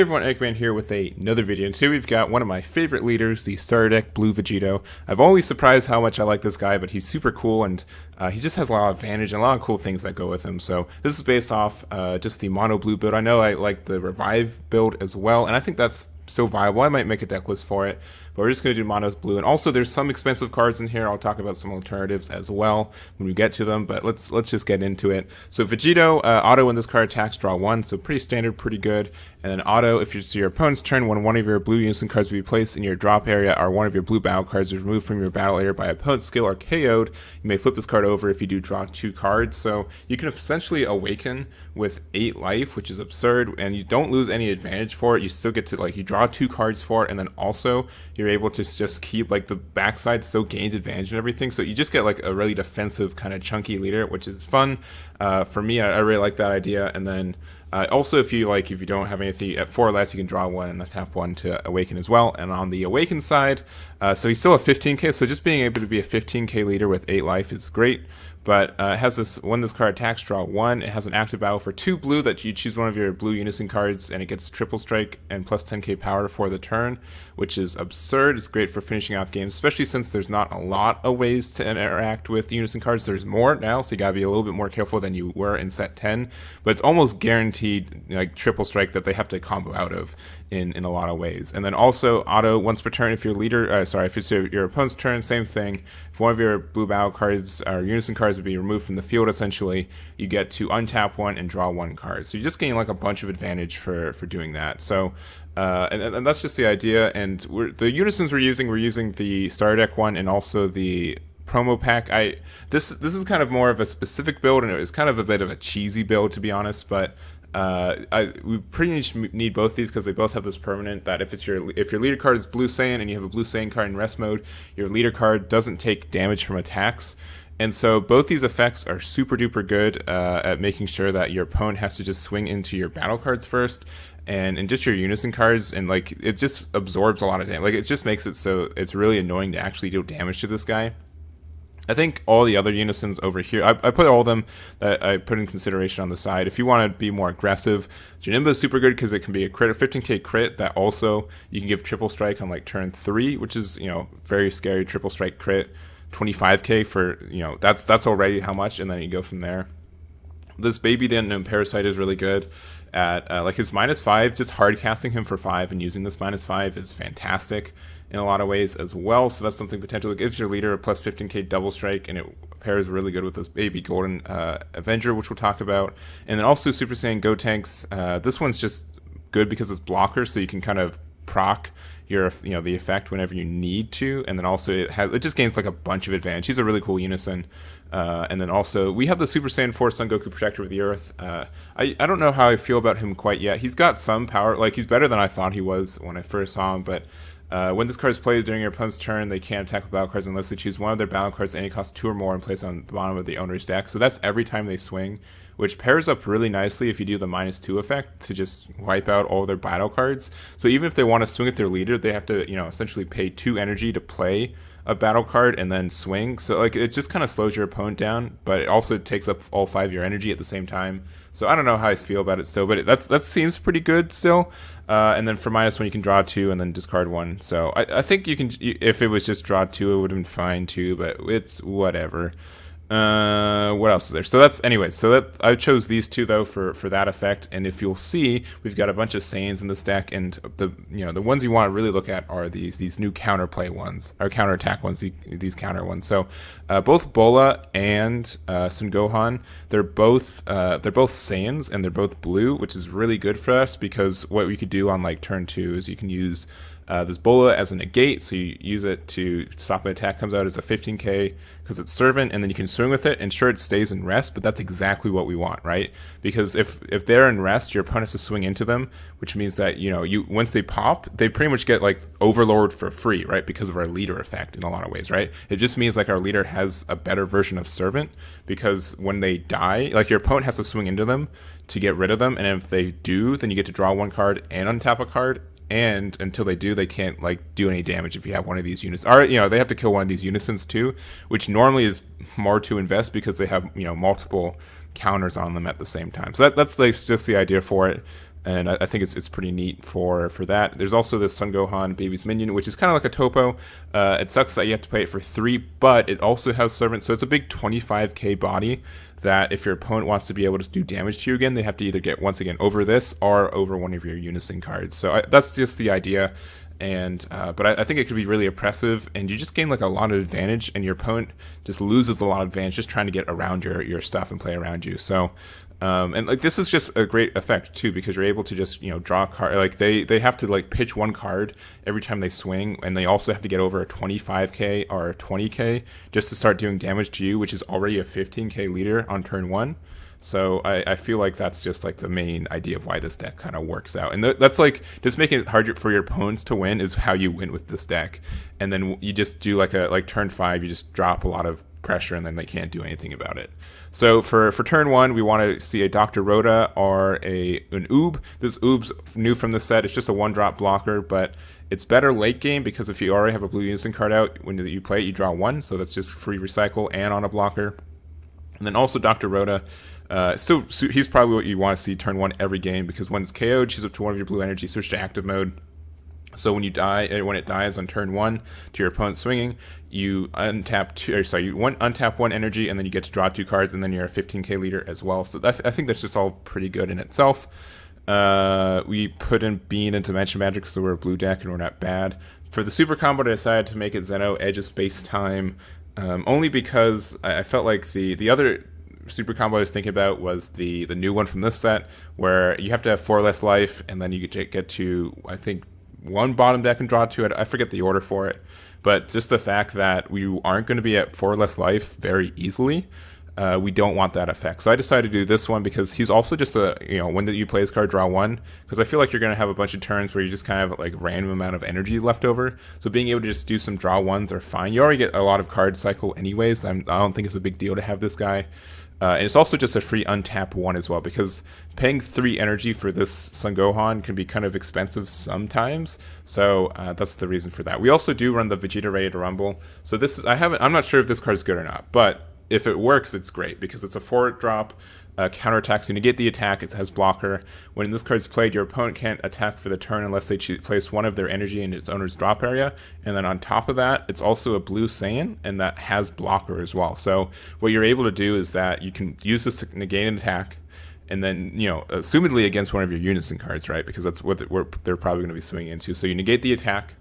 Hey everyone, Egman here with another video, and today we've got one of my favorite leaders, the starter deck Blue Vegito. I've always surprised how much I like this guy, but he's super cool, and he just has a lot of advantage and a lot of cool things that go with him. So this is based off just the mono blue build. I know I like the revive build as well, and I think that's still viable. I might make a deck list for it, but we're just going to do mono blue. And also there's some expensive cards in here. I'll talk about some alternatives as well when we get to them, but let's just get into it. So Vegito, auto when this card attacks, draw one, so pretty standard, pretty good. And then auto, if it's your opponent's turn, when one of your blue unison cards will be placed in your drop area or one of your blue battle cards is removed from your battle area by opponent's skill or KO'd, you may flip this card over if you do draw two cards. So you can essentially awaken with 8 life, which is absurd, and you don't lose any advantage for it. You still get to, like, you draw 2 cards for it, and then also you're able to just keep, like, the backside still gains advantage and everything. So you just get, like, a really defensive kind of chunky leader, which is fun. For me, I really like that idea. And then also, if you don't have anything at 4 or less, you can draw 1 and tap 1 to awaken as well. And on the awaken side, so he's still a 15k, so just being able to be a 15k leader with 8 life is great. But it has this, when this card attacks, draw 1. It has an active battle for 2 blue that you choose one of your blue unison cards, and it gets triple strike and plus 10k power for the turn, which is absurd. It's great for finishing off games, especially since there's not a lot of ways to interact with unison cards. There's more now, so you gotta be a little bit more careful than you were in set 10. But it's almost guaranteed, like, triple strike that they have to combo out of in a lot of ways. And then also auto once per turn if your leader, if it's your opponent's turn, same thing. If one of your blue battle cards or unison cards would be removed from the field, essentially, you get to untap 1 and draw 1 card. So you just gain like a bunch of advantage for doing that. So and that's just the idea. And the unisons we're using the starter deck one and also the promo pack. This is kind of more of a specific build, and it was kind of a bit of a cheesy build, to be honest, but we pretty much need both these because they both have this permanent that if your leader card is Blue Saiyan and you have a Blue Saiyan card in rest mode, your leader card doesn't take damage from attacks. And so both these effects are super duper good at making sure that your opponent has to just swing into your battle cards first and just your unison cards, and like it just absorbs a lot of damage. Like it just makes it so it's really annoying to actually deal damage to this guy. I think all the other unisons over here, I put all of them that I put in consideration on the side. If you want to be more aggressive, Janemba is super good because it can be a crit, a 15k crit that also you can give triple strike on like turn 3, which is, very scary. Triple strike crit, 25k for, that's already how much, and then you go from there. This Baby the Unknown Parasite is really good at like his -5, just hard casting him for 5 and using this -5 is fantastic in a lot of ways as well. So that's something potential. It gives your leader a plus 15k double strike, and it pairs really good with this Baby Golden Avenger, which we'll talk about. And then also Super Saiyan Gotenks. This one's just good because it's blocker, so you can kind of proc your the effect whenever you need to, and then also it just gains like a bunch of advantage. He's a really cool unison. And then also we have the Super Saiyan 4 Son Goku Protector of the Earth. I don't know how I feel about him quite yet. He's got some power, like he's better than I thought he was when I first saw him, but when this card is played during your opponent's turn, they can't attack with battle cards unless they choose one of their battle cards and it costs 2 or more and place on the bottom of the owner's deck. So that's every time they swing, which pairs up really nicely if you do the -2 effect to just wipe out all their battle cards. So even if they want to swing at their leader, they have to, essentially pay 2 energy to play a battle card and then swing. So like it just kind of slows your opponent down, but it also takes up all 5 of your energy at the same time. So I don't know how I feel about it still, but that seems pretty good still. And then for -1 you can draw 2 and then discard 1. So I think you can, if it was just draw 2 it would have been fine too, but it's whatever. What else is there? So I chose these 2 though for that effect. And if you'll see, we've got a bunch of Saiyans in this deck, and the ones you want to really look at are these new counterplay ones, or counterattack ones, these counter ones. So both Bola and Son Gohan, they're both Saiyans and they're both blue, which is really good for us because what we could do on like turn 2 is you can use this Bola as a negate, so you use it to stop an attack, comes out as a 15k because it's servant, and then you can swing with it, and sure, it stays in rest, but that's exactly what we want, right? Because if they're in rest, your opponent has to swing into them, which means that, you once they pop, they pretty much get like overlord for free, right? Because of our leader effect in a lot of ways, right? It just means like our leader has a better version of servant, because when they die, like your opponent has to swing into them to get rid of them, and if they do, then you get to draw 1 card and untap a card, and until they do, they can't like do any damage if you have one of these units. Or they have to kill one of these unisons too, which normally is more to invest because they have multiple counters on them at the same time. So that's like just the idea for it. and I think it's pretty neat for that. There's also this Son Gohan Baby's Minion, which is kind of like a topo. It sucks that you have to play it for 3, but it also has Servant, so it's a big 25k body that if your opponent wants to be able to do damage to you again, they have to either get, once again, over this or over one of your Unison cards. So that's just the idea. And but I think it could be really oppressive, and you just gain like a lot of advantage, and your opponent just loses a lot of advantage just trying to get around your stuff and play around you. So and like this is just a great effect too, because you're able to just draw a card. Like they have to like pitch one card every time they swing, and they also have to get over a 25k or a 20k just to start doing damage to you, which is already a 15k leader on turn 1. So I feel like that's just like the main idea of why this deck kind of works out. And that's like just making it harder for your opponents to win is how you win with this deck. And then you just do like turn 5, you just drop a lot of pressure and then they can't do anything about it. So for turn 1, we want to see a Dr. Rhoda or an Oob. This Oob's new from the set. It's just a 1-drop blocker, but it's better late game because if you already have a blue Unison card out, when you play it, you draw 1. So that's just free recycle and on a blocker. And then also Dr. Rhoda. He's probably what you want to see turn 1 every game, because when it's KO'd, she's up to one of your blue energy, switch to active mode. So when it dies on turn 1 to your opponent swinging, you untap 1 energy, and then you get to draw 2 cards, and then you're a 15k leader as well. So I think that's just all pretty good in itself. We put in Bean and Dimension Magic, so we're a blue deck and we're not bad. For the super combo, I decided to make it Zeno Edge of Space Time, only because I felt like the other super combo I was thinking about was the new one from this set, where you have to have 4 less life, and then you get to, I think, 1 bottom deck and draw 2. I forget the order for it, but just the fact that we aren't going to be at 4 less life very easily, we don't want that effect. So I decided to do this one because he's also just when you play his card, draw 1, because I feel like you're going to have a bunch of turns where you just kind of like random amount of energy left over. So being able to just do some draw 1s are fine. You already get a lot of card cycle anyways. I don't think it's a big deal to have this guy. And it's also just a free untap 1 as well, because paying 3 energy for this Son Gohan can be kind of expensive sometimes. So that's the reason for that. We also do run the Vegito Ready to Rumble. So I'm not sure if this card's good or not, but if it works, it's great, because it's a 4-drop counterattack. So you negate the attack, it has blocker. When this card's played, your opponent can't attack for the turn unless they place 1 of their energy in its owner's drop area. And then on top of that, it's also a blue Saiyan, and that has blocker as well. So what you're able to do is that you can use this to negate an attack, and then, assumedly against one of your Unison cards, right? Because that's what they're probably going to be swinging into. So you negate the attack,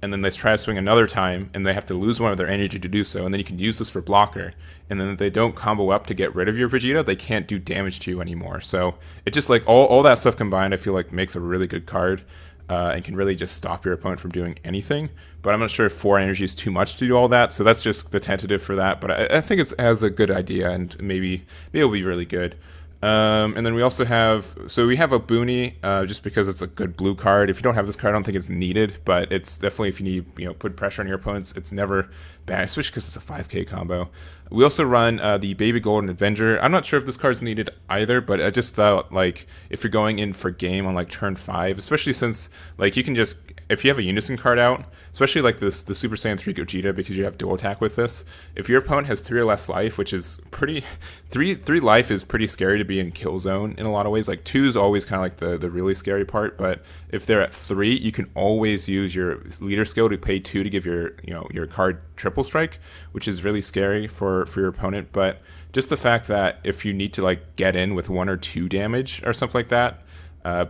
and then they try to swing another time, and they have to lose 1 of their energy to do so, and then you can use this for blocker. And then if they don't combo up to get rid of your Vegeta, they can't do damage to you anymore. So it just, like, all that stuff combined, I feel like makes a really good card, and can really just stop your opponent from doing anything. But I'm not sure if 4 energy is too much to do all that, so that's just the tentative for that. But I think it has a good idea, and maybe it'll be really good. And then we also have a Boonie, just because it's a good blue card. If you don't have this card, I don't think it's needed, but it's definitely, if you need, put pressure on your opponents, it's never bad, especially because it's a 5k combo. We also run the Baby Golden Avenger. I'm not sure if this card's needed either, but I just thought, like, if you're going in for game on, like, turn 5, especially since, like, you can just, if you have a Unison card out, especially, like, the Super Saiyan 3 Gogeta, because you have dual attack with this, if your opponent has 3 or less life, which is pretty, 3 life is pretty scary to be in kill zone in a lot of ways. Like, 2 is always kind of like the really scary part, but if they're at 3, you can always use your leader skill to pay 2 to give your card triple strike, which is really scary for your opponent. But just the fact that if you need to, like, get in with 1 or 2 damage or something like that,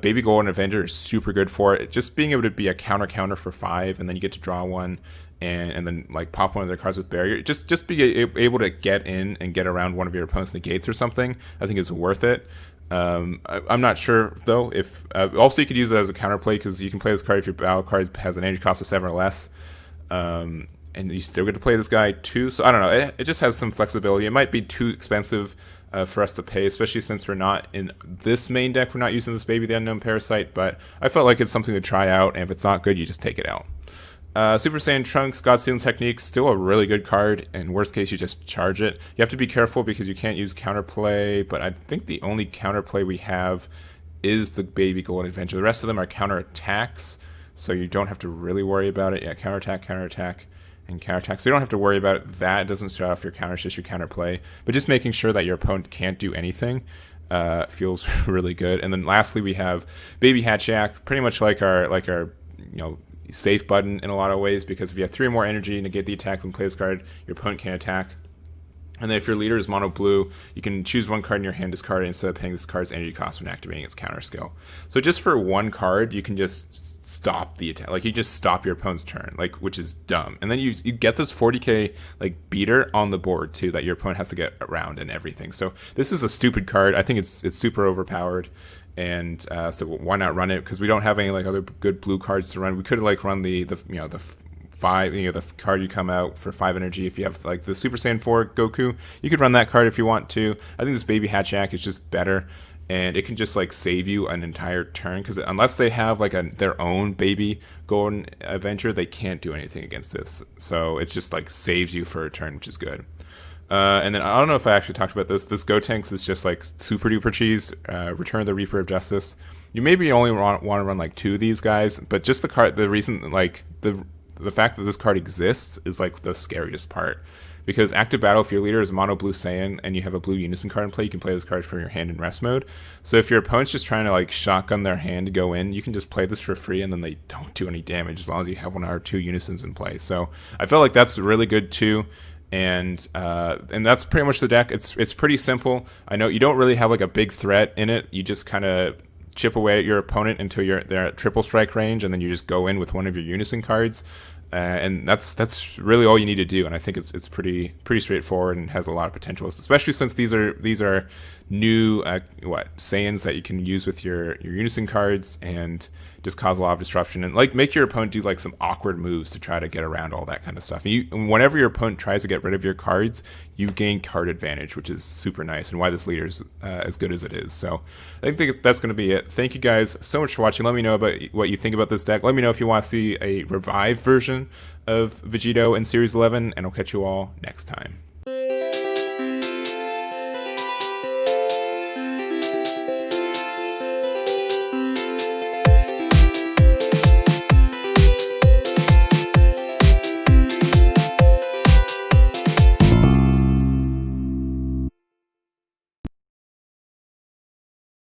Baby Golden Avenger is super good for it. Just being able to be a counter for 5, and then you get to draw 1, and then, like, pop 1 of their cards with barrier. Just be able to get in and get around one of your opponent's negates or something, I think is worth it. I'm not sure, though, if also you could use it as a counterplay, because you can play this card if your battle card has an energy cost of 7 or less, and you still get to play this guy too. So I don't know, it just has some flexibility. It might be too expensive for us to pay, especially since we're not in this main deck. We're not using this Baby the Unknown Parasite, but I felt like it's something to try out, and if it's not good, you just take it out. Super Saiyan Trunks, God Stealing Technique, still a really good card. In worst case, you just charge it. You have to be careful because you can't use counterplay, but I think the only counterplay we have is the Baby Golden Adventure. The rest of them are counterattacks, so you don't have to really worry about it. Yeah, counterattack, and counterattack. So you don't have to worry about that. It doesn't show off your counter, it's just your counterplay. But just making sure that your opponent can't do anything. feels really good. And then lastly, we have Baby Hatchak, pretty much like our safe button in a lot of ways, because if you have 3 or more energy, negate the attack when play this card, your opponent can attack. And then if your leader is mono blue, you can choose 1 card in your hand, discard it instead of paying this card's energy cost when activating its counter skill. So just for 1 card, you can just stop the attack. Like, you just stop your opponent's turn, like, which is dumb. And then you get this 40k like beater on the board too that your opponent has to get around and everything. So this is a stupid card. I think it's super overpowered. And so why not run it? Because we don't have any like other good blue cards to run. We could like run the 5, the card you come out for 5 energy. If you have like the Super Saiyan 4 Goku, you could run that card if you want to. I think this Baby Hatchak is just better, and it can just like save you an entire turn, because unless they have like their own baby golden Avenger, they can't do anything against this. So it's just like saves you for a turn, which is good. And then I don't know if I actually talked about this. This Gotenks is just like super duper cheese. Return of the Reaper of Justice. You maybe only want to run like 2 of these guys, but just the reason like the fact that this card exists is like the scariest part, because active battle, if your leader is mono blue Saiyan and you have a blue unison card in play, you can play this card from your hand in rest mode. So if your opponent's just trying to like shotgun their hand to go in, you can just play this for free, and then they don't do any damage as long as you have 1 or 2 unisons in play. So I felt like that's really good too. And that's pretty much the deck. It's pretty simple. I know you don't really have like a big threat in it. You just kind of chip away at your opponent until they're at triple strike range, and then you just go in with 1 of your unison cards. And that's really all you need to do, and I think it's pretty straightforward and has a lot of potential, especially since these are new Saiyans that you can use with your unison cards and just cause a lot of disruption and like make your opponent do like some awkward moves to try to get around all that kind of stuff. And whenever your opponent tries to get rid of your cards, you gain card advantage, which is super nice, and why this leader is as good as it is. So I think that's going to be it. Thank you guys so much for watching. Let me know about what you think about this deck. Let me know if you want to see a revived version of Vegito in Series 11, and I'll catch you all next time.